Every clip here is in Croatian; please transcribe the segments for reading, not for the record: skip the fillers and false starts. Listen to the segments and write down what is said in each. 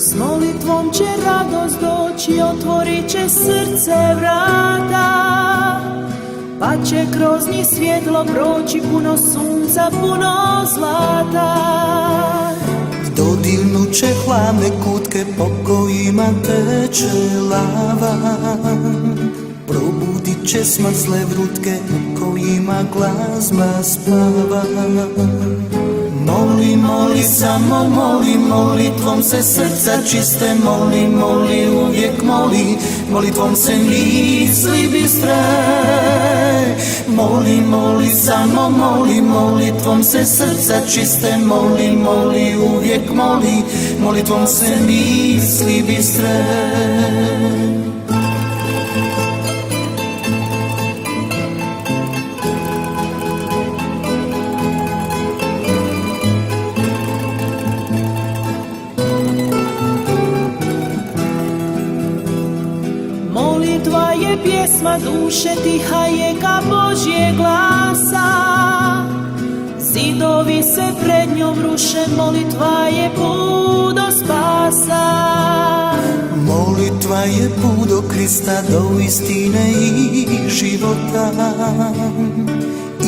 S molitvom će radost doći, otvorit će srce vrata, pa će kroz njih svjetlo proći, puno sunca, puno zlata. Dodirnut će hladne kutke, po kojima teče lava. Probudit će smrzle vrutke, u kojima glazba spava. Moli, moli, samo moli, molitvom se srca čiste, moli, moli, uvijek moli, molitvom se misli bistre. Moli, moli, samo moli, molitvom se srca čiste, moli, moli, uvijek moli, molitvom se misli bistre. Molitva je pjesma duše, tiha je ka Božje glasa. Zidovi se pred njom ruše, molitva je put do spasa. Molitva je put do Krista, do istine i života.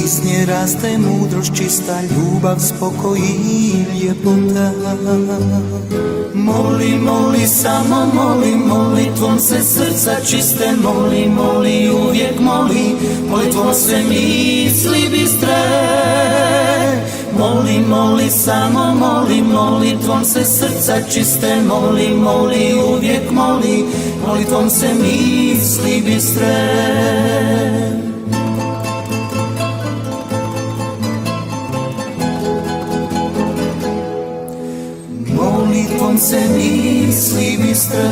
Iz nje raste mudrost čista, ljubav, spokoj i ljepota. Moli, moli, samo moli, molitvom se srca čiste, moli, moli, uvijek moli, molitvom se misli bistre. Moli, moli, samo moli, molitvom se srca čiste, moli, moli, uvijek moli, molitvom se misli bistre. Molitvom se misli bistre.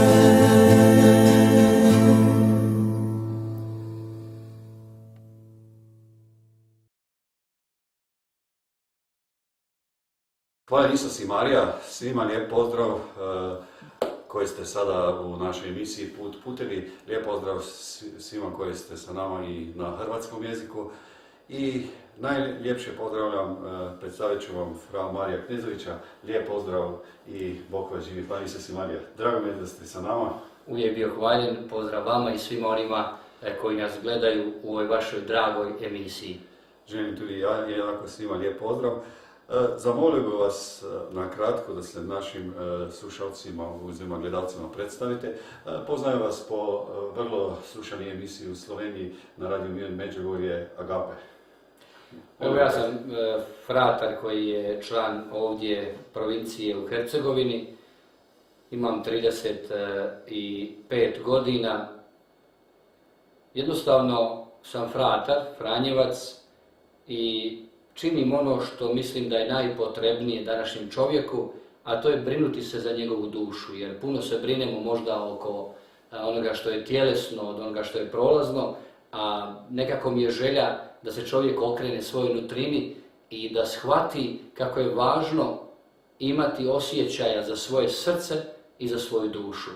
Hvala Isus i Marija, svima lijep pozdrav koji ste sada u našoj emisiji Putevi. Lijep pozdrav svima koji ste sa nama i na hrvatskom jeziku. I najljepše pozdravljam, predstavit ću vam fra Marija Knezovića. Lijep pozdrav i Bog vas živi. Hvala Isus i Marija. Drago mi je da ste sa nama. Uvijek bio hvaljen, pozdrav vama i svima onima koji nas gledaju u ovoj vašoj dragoj emisiji. Želim tudi ja jednako svima lijep pozdrav. Zamolio bih vas na kratko da se našim slušalcima, uzima gledalcima predstavite. Poznajem vas po vrlo slušanoj emisiji u Sloveniji na radiju Mir Međugorje Agape. Evo ja sam fratar koji je član ovdje provincije u Hercegovini. Imam 35 godina. Jednostavno sam fratar, Franjevac i činim ono što mislim da je najpotrebnije današnjem čovjeku, a to je brinuti se za njegovu dušu, jer puno se brinemo možda oko onoga što je tjelesno, od onoga što je prolazno, a nekako mi je želja da se čovjek okrene svojoj nutrini i da shvati kako je važno imati osjećaja za svoje srce i za svoju dušu.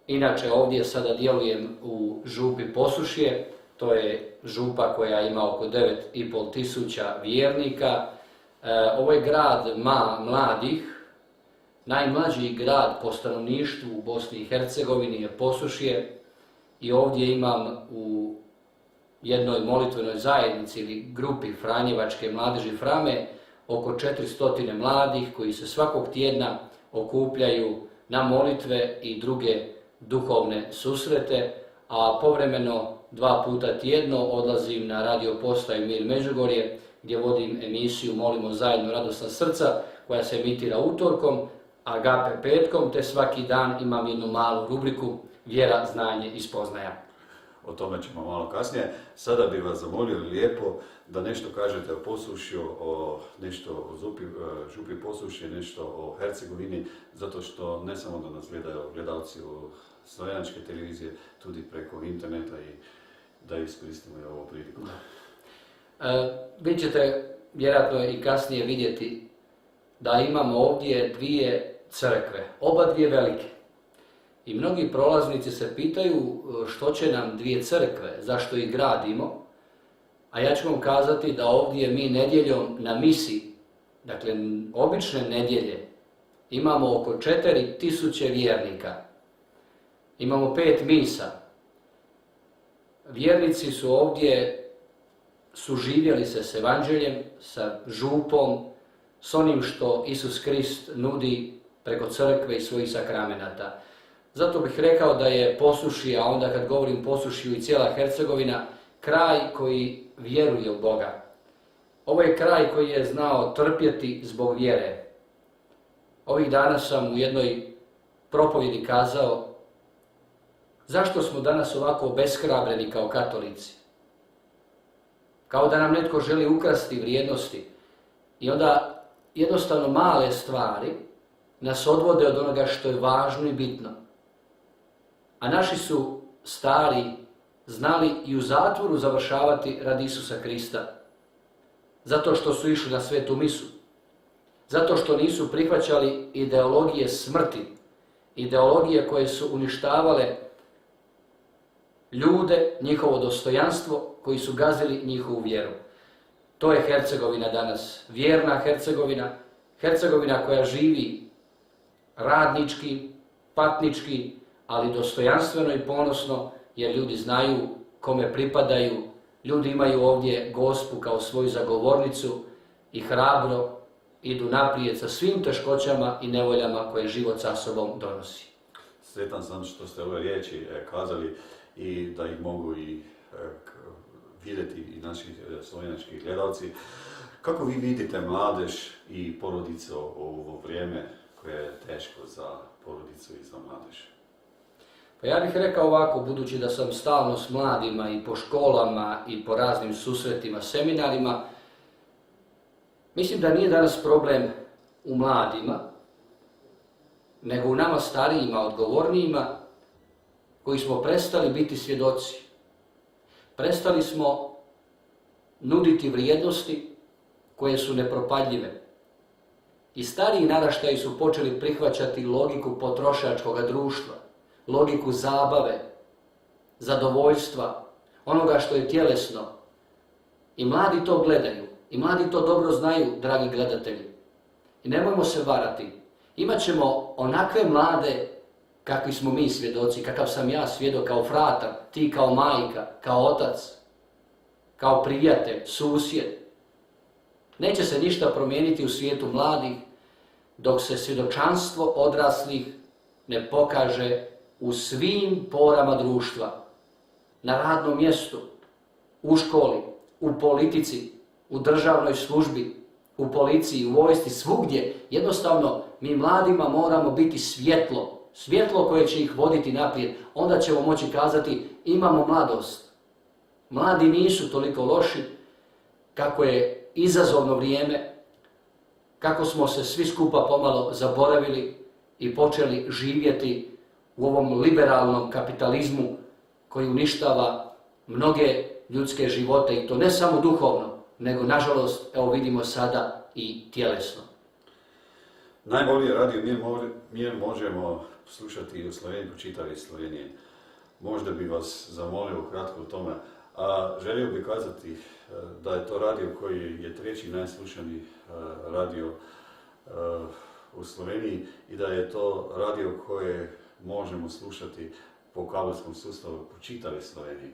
Inače, ovdje sada djelujem u župi Posušje. To je župa koja ima oko 9.500 vjernika. Ovo je grad mladih, najmlađi grad po stanovništvu u Bosni i Hercegovini je Posušje i ovdje imam u jednoj molitvenoj zajednici ili grupi Franjevačke mladeži Frame oko 400 mladih koji se svakog tjedna okupljaju na molitve i druge duhovne susrete, a povremeno 2 puta tjedno odlazim na radio postaju Mir Međugorje gdje vodim emisiju Molimo zajedno radosna srca koja se emitira utorkom, Agape petkom, te svaki dan imam jednu malu rubriku Vjera, znanje i spoznaja. O tome ćemo malo kasnije. Sada bih vas zamolio lijepo da nešto kažete o Posušju, nešto o župi Posušje, nešto o Hercegovini, zato što ne samo da nas gledaju gledalci u slovenačke televizije, tudi preko interneta i da iskoristimo i ovu priliku. Vi ćete vjerojatno i kasnije vidjeti da imamo ovdje 2 crkve, oba 2 velike. I mnogi prolaznici se pitaju što će nam 2 crkve, zašto ih gradimo, a ja ću vam kazati da ovdje mi nedjeljom na misi, dakle obične nedjelje, imamo oko 4000 vjernika. Imamo 5 misa. Vjernici su ovdje suživjeli se s evanđeljem, sa župom, s onim što Isus Krist nudi preko crkve i svojih sakramenata. Zato bih rekao da je Posušje, a onda kad govorim Posušju i cijela Hercegovina, kraj koji vjeruje u Boga. Ovo je kraj koji je znao trpjeti zbog vjere. Ovih dana sam u jednoj propovjedi kazao zašto smo danas ovako obeshrabreni kao katolici. Kao da nam netko želi ukrasti vrijednosti i onda jednostavno male stvari nas odvode od onoga što je važno i bitno. A naši su stari znali i u zatvoru završavati radi Isusa Krista. Zato što su išli na svetu misu. Zato što nisu prihvaćali ideologije smrti. Ideologije koje su uništavale ljude, njihovo dostojanstvo, koji su gazili njihovu vjeru. To je Hercegovina danas. Vjerna Hercegovina. Hercegovina koja živi radnički, patnički, ali dostojanstveno i ponosno, jer ljudi znaju kome pripadaju. Ljudi imaju ovdje Gospu kao svoju zagovornicu i hrabro idu naprijed sa svim teškoćama i nevoljama koje život sa sobom donosi. Sretan sam što ste ove riječi kazali i da ih mogu i vidjeti i naši slovenački gledalci. Kako vi vidite mladež i porodicu u ovo vrijeme koje je teško za porodicu i za mladež? Pa ja bih rekao ovako, budući da sam stalno s mladima i po školama i po raznim susretima, seminarima, mislim da nije danas problem u mladima, nego u nama starijima, odgovornijima, koji smo prestali biti svjedoci. Prestali smo nuditi vrijednosti koje su nepropadljive. I stariji naraštaji su počeli prihvaćati logiku potrošačkog društva, logiku zabave, zadovoljstva, onoga što je tjelesno. I mladi to gledaju. I mladi to dobro znaju, dragi gledatelji. I nemojmo se varati. Imaćemo onakve mlade kakvi smo mi svjedoci, kakav sam ja svjedok kao fratar, ti kao majka, kao otac, kao prijatelj, susjed. Neće se ništa promijeniti u svijetu mladih dok se svjedočanstvo odraslih ne pokaže u svim porama društva, na radnom mjestu, u školi, u politici, u državnoj službi, u policiji, u vojsci, svugdje. Jednostavno, mi mladima moramo biti svjetlo, svjetlo koje će ih voditi naprijed. Onda ćemo moći kazati imamo mladost. Mladi nisu toliko loši, kako je izazovno vrijeme, kako smo se svi skupa pomalo zaboravili i počeli živjeti u ovom liberalnom kapitalizmu koji uništava mnoge ljudske živote i to ne samo duhovno, nego nažalost, evo vidimo sada i tjelesno. Najbolji radio mir možemo slušati u Sloveniji, po čitavoj Sloveniji. Možda bi vas zamolio kratko o tome. A želio bih kazati da je to radio koji je treći najslušaniji radio u Sloveniji i da je to radio koje možemo slušati po kabelskom sustavu po čitavoj Sloveniji.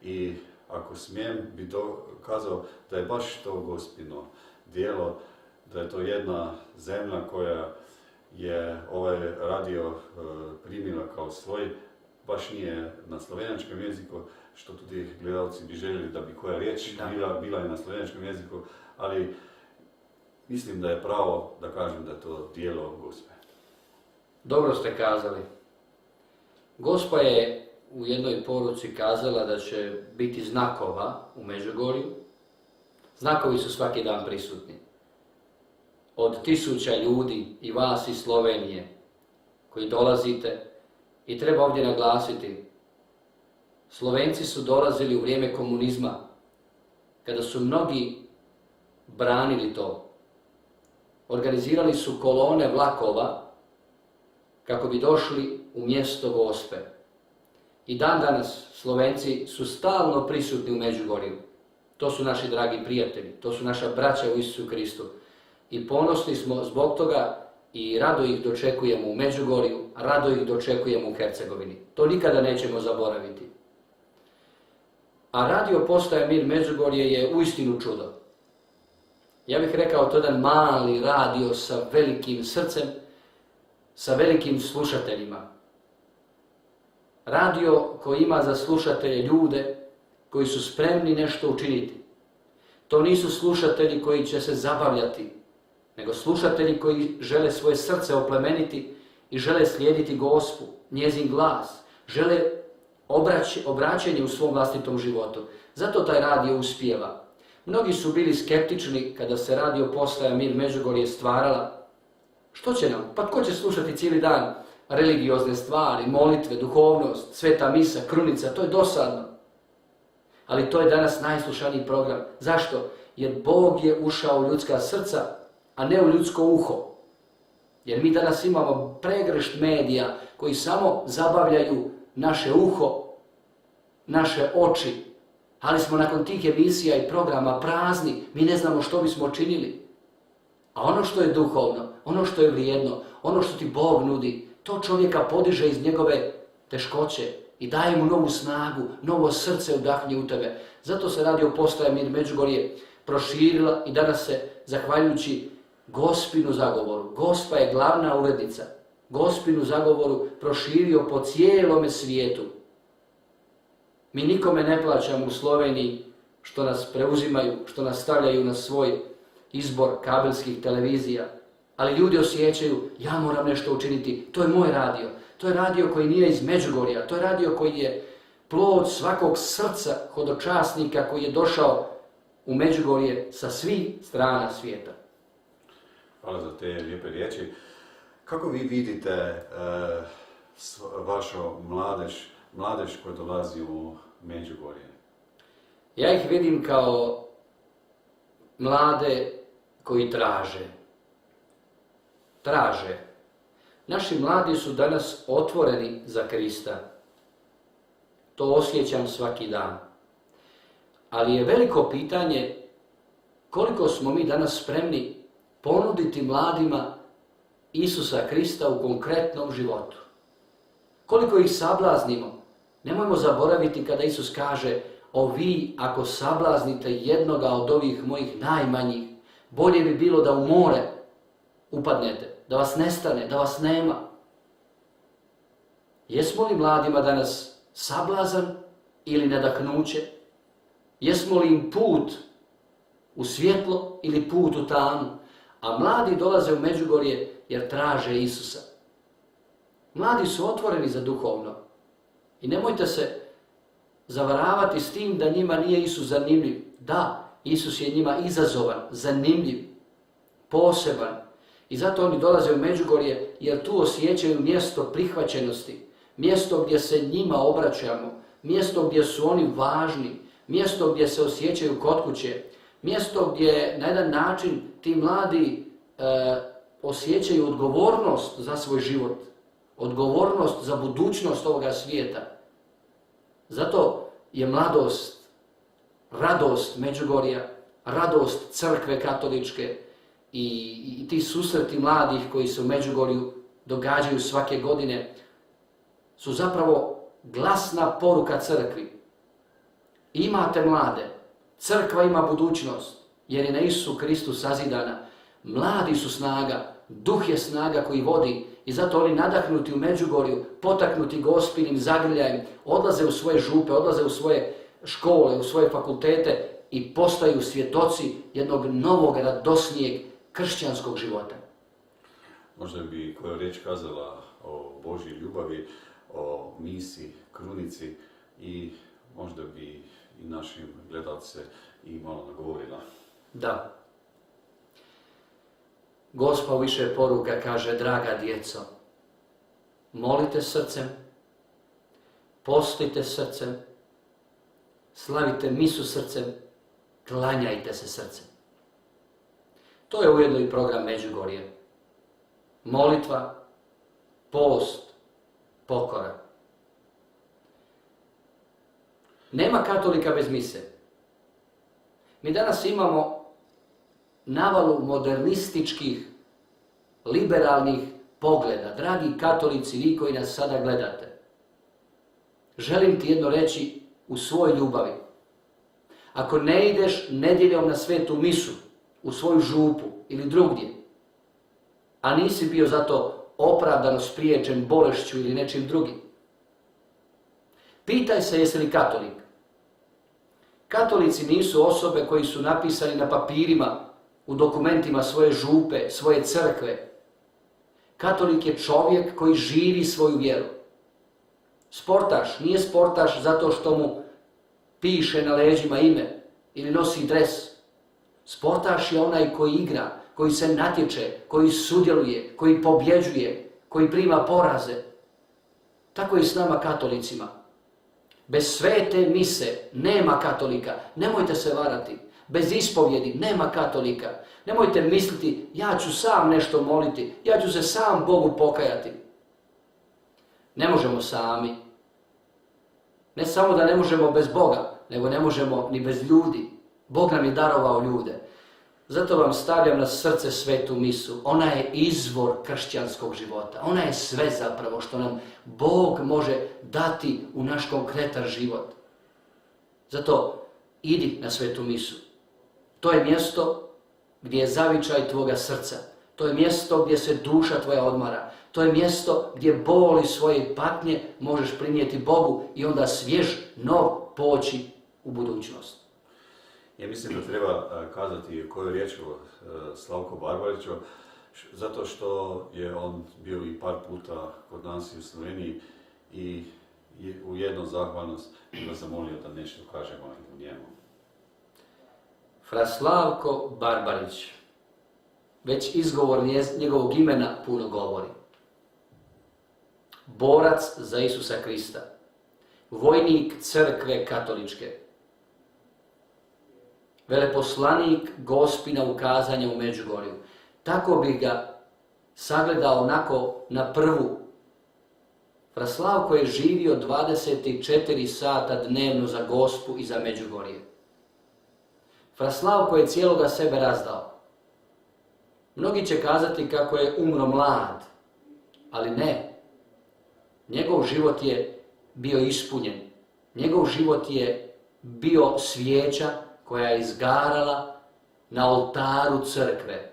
I ako smijem bi kazao da je baš to Gospino djelo, da je to jedna zemlja koja je ovaj radio primila kao svoj, baš nije na slovenačkom jeziku, što tudi gledalci bi željeli da bi koja riječ bila i na slovenačkom jeziku, ali mislim da je pravo da kažem da je to djelo Gospe. Dobro ste kazali. Gospa je u jednoj poruci kazala da će biti znakova u Međugorju. Znakovi su svaki dan prisutni. Od 1000 ljudi i vas iz Slovenije koji dolazite i treba ovdje naglasiti, Slovenci su dolazili u vrijeme komunizma kada su mnogi branili to. Organizirali su kolone vlakova kako bi došli u mjesto Gospe. I dan danas Slovenci su stalno prisutni u Međugorju. To su naši dragi prijatelji, to su naša braća u Isusu Kristu. I ponosni smo zbog toga i rado ih dočekujemo u Međugorju, rado ih dočekujemo u Hercegovini. To nikada nećemo zaboraviti. A radio postaja Mir Međugorje je uistinu čudo. Ja bih rekao, to jedan mali radio sa velikim srcem, sa velikim slušateljima. Radio koji ima za slušatelje ljude koji su spremni nešto učiniti. To nisu slušatelji koji će se zabavljati, nego slušatelji koji žele svoje srce oplemeniti i žele slijediti Gospu, njezin glas, žele obraćenje u svom vlastitom životu. Zato taj radio uspijeva. Mnogi su bili skeptični kada se radio postaja Mir Međugorje stvarala. Što će nam? Pa tko će slušati cijeli dan religiozne stvari, molitve, duhovnost, sveta misa, krunica, to je dosadno. Ali to je danas najslušaniji program. Zašto? Jer Bog je ušao u ljudska srca, a ne u ljudsko uho. Jer mi danas imamo pregršt medija koji samo zabavljaju naše uho, naše oči, ali smo nakon tih emisija i programa prazni, mi ne znamo što bismo činili. A ono što je duhovno, ono što je vrijedno, ono što ti Bog nudi, to čovjeka podiže iz njegove teškoće i daje mu novu snagu, novo srce udahne u tebe. Zato se radio postaja Mir Međugorje proširila i danas se, zahvaljujući Gospinu zagovoru, Gospa je glavna urednica, Gospinu zagovoru proširio po cijelome svijetu. Mi nikome ne plaćamo u Sloveniji što nas preuzimaju, što nas stavljaju na svoj izbor kabelskih televizija, ali ljudi osjećaju, ja moram nešto učiniti, to je moj radio. To je radio koji nije iz Međugorja, to je radio koji je plod svakog srca hodočasnika koji je došao u Međugorje sa svih strana svijeta. Hvala za te lijepe riječi. Kako vi vidite vašu mladež koja dolazi u Međugorje? Ja ih vidim kao mlade koji traže. Naši mladi su danas otvoreni za Krista. To osjećam svaki dan. Ali je veliko pitanje koliko smo mi danas spremni ponuditi mladima Isusa Krista u konkretnom životu. Koliko ih sablaznimo. Nemojmo zaboraviti kada Isus kaže: o vi ako sablaznite jednoga od ovih mojih najmanjih, bolje bi bilo da u more upadnete, da vas nestane, da vas nema. Jesmo li mladima danas sablazan ili nadahnuće? Jesmo li im put u svjetlo ili put u tamu? A mladi dolaze u Međugorje jer traže Isusa. Mladi su otvoreni za duhovno. I nemojte se zavaravati s tim da njima nije Isus zanimljiv. Da, Isus je njima izazovan, zanimljiv, poseban. I zato oni dolaze u Međugorje jer tu osjećaju mjesto prihvaćenosti, mjesto gdje se njima obraćamo, mjesto gdje su oni važni, mjesto gdje se osjećaju kod kuće, mjesto gdje na jedan način ti mladi osjećaju odgovornost za svoj život, odgovornost za budućnost ovoga svijeta. Zato je mladost, radost Međugorja, radost crkve katoličke i ti susreti mladih koji se u Međugorju događaju svake godine su zapravo glasna poruka crkvi. Imate mlade, crkva ima budućnost jer je na Isusu Kristu sazidana. Mladi su snaga, duh je snaga koji vodi i zato oni nadahnuti u Međugorju, potaknuti Gospinim zagrljajem, odlaze u svoje župe, odlaze u svoje škole, u svoje fakultete i postaju svjedoci jednog novog, radosnijeg kršćanskog života. Možda bi koja riječ kazala o Božjoj ljubavi, o misi, krunici i možda bi i našim gledalce i malo nagovorila. Da. Gospa u više poruka kaže: draga djeco, molite srcem, postite srcem, slavite misu srcem, klanjajte se srcem. To je ujedno i program Međugorje. Molitva, post, pokora. Nema katolika bez mise. Mi danas imamo navalu modernističkih liberalnih pogleda. Dragi katolici, vi koji nas sada gledate, želim ti jedno reći u svojoj ljubavi. Ako ne ideš nedjeljom na svetu misu, u svoju župu ili drugdje, a nisi bio zato opravdano spriječen bolešću ili nečim drugim, pitaj se jesi li katolik. Katolici nisu osobe koji su napisani na papirima, u dokumentima svoje župe, svoje crkve. Katolik je čovjek koji živi svoju vjeru. Sportaš nije sportaš zato što mu piše na leđima ime ili nosi dres. Sportaš je onaj koji igra, koji se natječe, koji sudjeluje, koji pobjeđuje, koji prima poraze. Tako je i s nama katolicima. Bez svete mise nema katolika. Nemojte se varati. Bez ispovjedi nema katolika. Nemojte misliti ja ću sam nešto moliti, ja ću se sam Bogu pokajati. Ne možemo sami. Ne samo da ne možemo bez Boga, nego ne možemo ni bez ljudi. Bog nam je darovao ljude. Zato vam stavljam na srce svetu misu. Ona je izvor kršćanskog života. Ona je sve zapravo što nam Bog može dati u naš konkretan život. Zato idi na svetu misu. To je mjesto gdje je zavičaj tvoga srca. To je mjesto gdje se duša tvoja odmara. To je mjesto gdje boli svoje patnje možeš prinijeti Bogu i onda svjež, nov poći u budućnost. Ja mislim da treba kazati koju riječ o Slavku Barbariću, zato što je on bio i par puta kod nas i u Sloveniji i u jednu zahvalnost bi vas zamolio da nešto kažemo o njemu. Fra Slavko Barbarić, već izgovor njegovog imena puno govori. Borac za Isusa Krista, vojnik crkve katoličke, veleposlanik Gospina ukazanja u Međugorju. Tako bi ga sagledao onako na prvu. Fra Slavko je živio 24 sata dnevno za Gospu i za Međugorje. Fra Slavko je cijeloga sebe razdao. Mnogi će kazati kako je umro mlad, ali ne. Njegov život je bio ispunjen. Njegov život je bio svijeća koja je izgarala na oltaru crkve,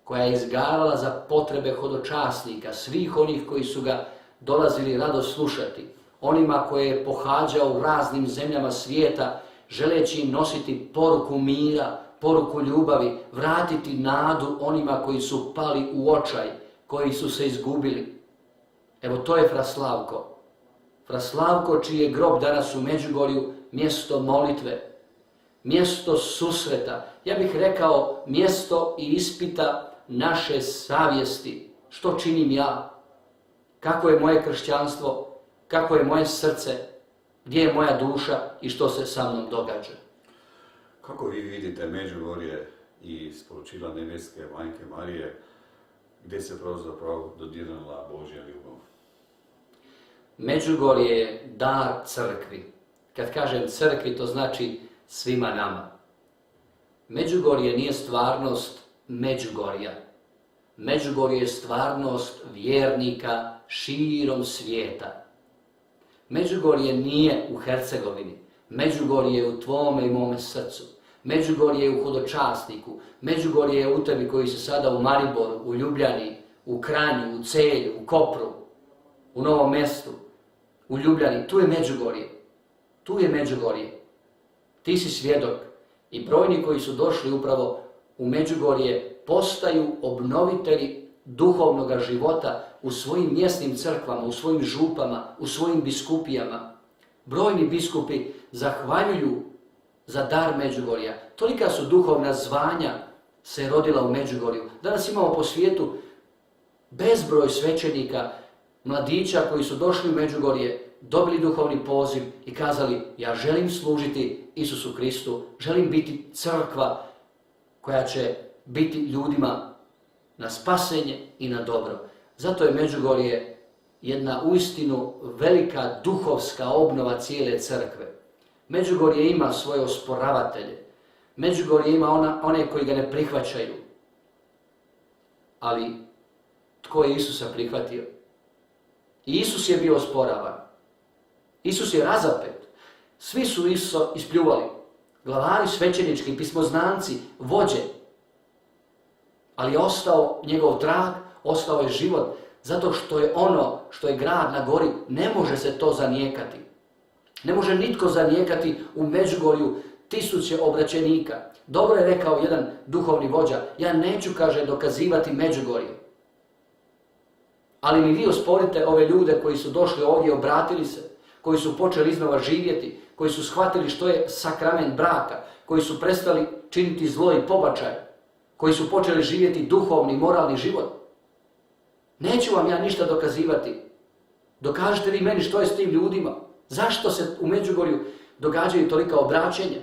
koja je izgarala za potrebe hodočasnika, svih onih koji su ga dolazili rado slušati, onima koje je pohađao u raznim zemljama svijeta, želeći im nositi poruku mira, poruku ljubavi, vratiti nadu onima koji su pali u očaj, koji su se izgubili. Evo to je Fra Slavko. Fra Slavko čiji je grob danas u Međugorju mjesto molitve, mjesto susreta, ja bih rekao mjesto i ispita naše savjesti. Što činim ja? Kako je moje kršćanstvo? Kako je moje srce? Gdje je moja duša i što se sa mnom događa? Kako vi vidite Međugorje i sporučila nebeske Majke Marije, gdje se zapravo dodirnula Božja ljubav? Međugorje je dar crkvi. Kad kažem crkvi, to znači svima nama. Međugorje nije stvarnost Međugorja. Međugorje je stvarnost vjernika širom svijeta. Međugorje nije u Hercegovini. Međugorje je u tvome i mome srcu. Međugorje je u hodočasniku. Međugorje je u tebi koji se sada u Mariboru, u Ljubljani, u Kranju, u Celju, u Kopru, u Novom Mestu, u Ljubljani. Tu je Međugorje. Tu je Međugorje. Ti si svjedok. I brojni koji su došli upravo u Međugorje postaju obnovitelji duhovnog života u svojim mjesnim crkvama, u svojim župama, u svojim biskupijama. Brojni biskupi zahvaljuju za dar Međugorja. Tolika su duhovna zvanja se rodila u Međugorju. Danas imamo po svijetu bezbroj svećenika, mladića koji su došli u Međugorje, dobili duhovni poziv i kazali ja želim služiti Isusu Kristu, želim biti crkva koja će biti ljudima na spasenje i na dobro. Zato je Međugorje jedna uistinu velika duhovska obnova cijele crkve. Međugorje ima svoje osporavatelje. Međugorje ima one koji ga ne prihvaćaju. Ali tko je Isusa prihvatio. I Isus je bio osporavan. Isus je razapet. Svi su Isusa ispljuvali. Glavari svećenički, pismoznanci, vođe. Ali je ostao njegov trag, ostao je život, zato što je ono što je grad na gori, ne može se to zanijekati. Ne može nitko zanijekati u Međugorju 1000 obraćenika. Dobro je rekao jedan duhovni vođa, ja neću, kaže, dokazivati Međugorje. Ali mi vi osporite ove ljude koji su došli ovdje i obratili se, koji su počeli iznova živjeti, koji su shvatili što je sakrament braka, koji su prestali činiti zlo i pobačaj, koji su počeli živjeti duhovni, moralni život. Neću vam ja ništa dokazivati. Dokažite vi meni što je s tim ljudima. Zašto se u Međugorju događaju tolika obraćenja?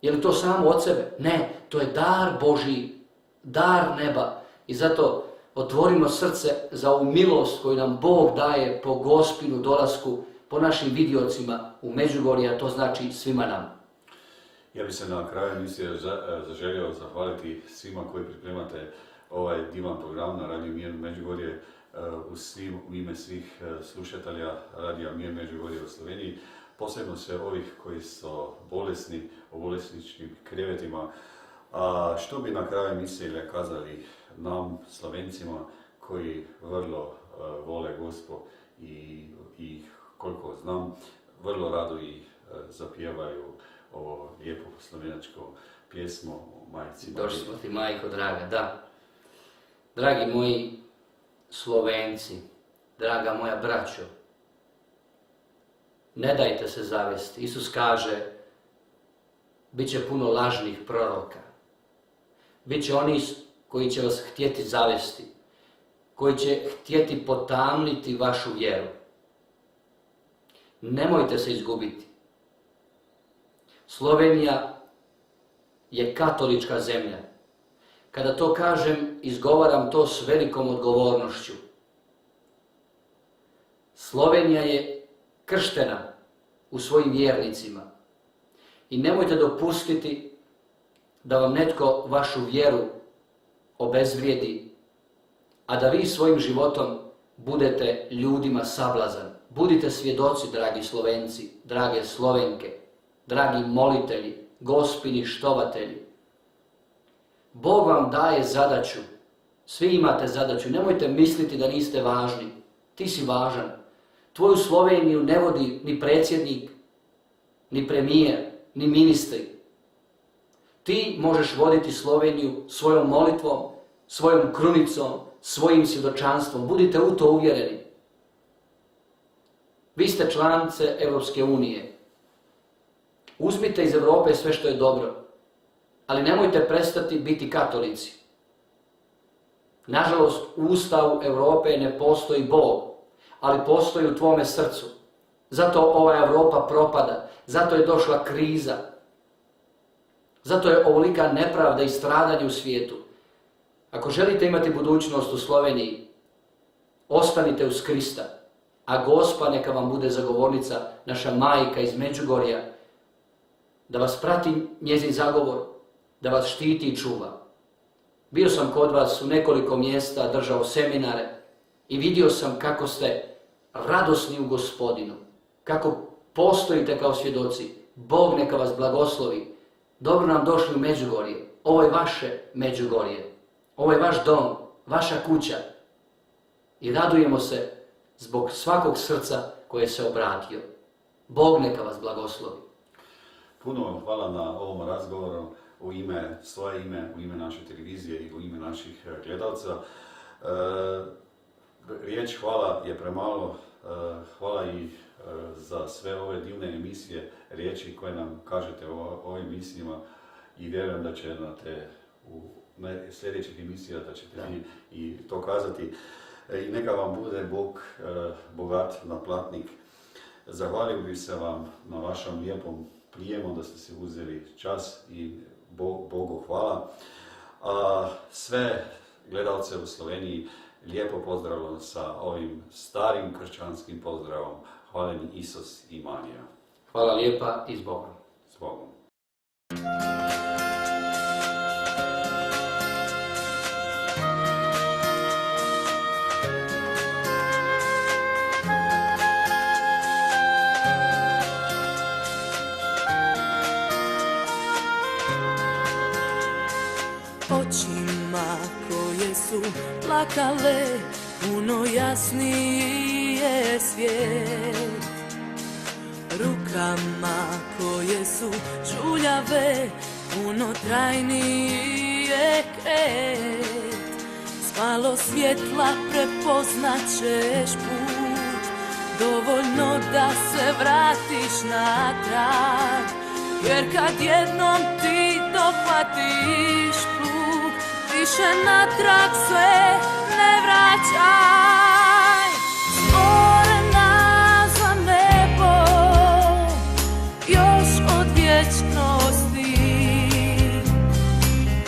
Je li to samo od sebe? Ne, to je dar Božji, dar neba. I zato otvorimo srce za ovu milost koju nam Bog daje po Gospinu dolasku, po našim vidiocima u Međugorje, a to znači svima nama. Ja bih se na kraju emisije zaželio zahvaliti svima koji pripremate ovaj divan program na Radio Mir Međugorje, u ime svih slušatelja Radija Mir Međugorje u Sloveniji, posebno sve ovih koji su bolesni, u bolesničkim krevetima. A što bi na kraju emisije kazali nam, Slovencima, koji vrlo vole Gospo i koliko znam, vrlo rado i zapjevaju ovo lijepo slovenačko pjesmo Majci Mariji. Došli smo ti, majko draga, da. Dragi moji Slovenci, draga moja braćo, ne dajte se zavesti. Isus kaže, bit će puno lažnih proroka. Biće oni koji će vas htjeti zavesti, koji će htjeti potamniti vašu vjeru. Nemojte se izgubiti. Slovenija je katolička zemlja. Kada to kažem, izgovaram to s velikom odgovornošću. Slovenija je krštena u svojim vjernicima. I nemojte dopustiti da vam netko vašu vjeru obezvrijedi, a da vi svojim životom budete ljudima sablazan. Budite svjedoci, dragi Slovenci, drage Slovenke, dragi molitelji, Gospini štovatelji. Bog vam daje zadaću. Svi imate zadaću. Nemojte misliti da niste važni. Ti si važan. Tvoju Sloveniju ne vodi ni predsjednik, ni premijer, ni ministri. Ti možeš voditi Sloveniju svojom molitvom, svojom krunicom, svojim svjedočanstvom. Budite u to uvjereni. Vi ste članice Europske unije. Uzmite iz Europe sve što je dobro, ali nemojte prestati biti katolici. Nažalost, u Ustavu Europe ne postoji Bog, ali postoji u tvome srcu. Zato ova Europa propada, zato je došla kriza, zato je ovolika nepravda i stradanje u svijetu. Ako želite imati budućnost u Sloveniji, ostanite uz Krista, a Gospa neka vam bude zagovornica, naša majka iz Međugorja, da vas prati njezin zagovor, da vas štiti i čuva. Bio sam kod vas u nekoliko mjesta, držao seminare i vidio sam kako ste radosni u Gospodinu, kako postojite kao svjedoci. Bog neka vas blagoslovi. Dobro nam došli u Međugorje. Ovo je vaše Međugorje. Ovo je vaš dom, vaša kuća. I radujemo se zbog svakog srca koje se obratio. Bog neka vas blagoslovi. Puno vam hvala na ovom razgovoru u ime, svoje ime, u ime naše televizije i u ime naših gledalca. Riječ hvala je premalo. Hvala i za sve ove divne emisije, riječi koje nam kažete o ovim emisijama i vjerujem da će u sljedećih emisija da ćete vi i to kazati. I neka vam bude Bog bogat naplatnik. Zahvalio bih se vam na vašem lijepom prijemu, da ste se uzeli čas i Bogu hvala. A sve gledalce u Sloveniji lijepo pozdravljam sa ovim starim kršćanskim pozdravom. Hvaljen Isus i Marija. Hvala lijepa i s Bogom. S Bogom. su plakale, puno jasniji je svijet. Rukama koje su žuljave, puno trajniji je kret. S malo svjetla prepoznat ćeš put, dovoljno da se vratiš natrag. Jer kad jednom ti dohvatiš plug, više natrag se ne vraćaj. Stvorena za nebo, još od vječnosti.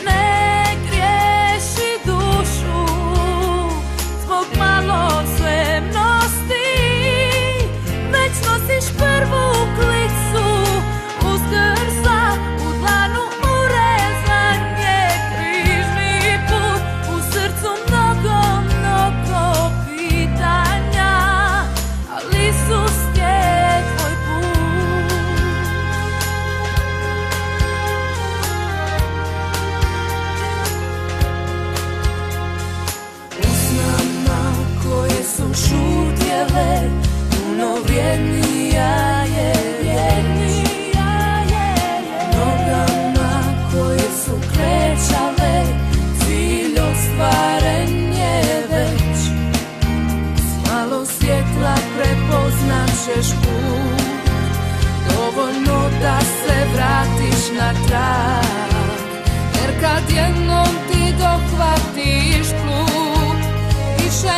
Ne griješi dušu zbog malozemnosti, već nosiš prvu klicu uz grsa, u dlanu urezan je križni put. U srcu mnogo, mnogo pitanja, ali Isus je tvoj put. Usnama koje su šutjele, puno vrijednija je nogama koje su krećale, cilj ostvaren je već. S malo svjetla prepoznat ćeš put, dovoljno da se vratiš natrag. Jer kad jednom ti dohvatiš put, više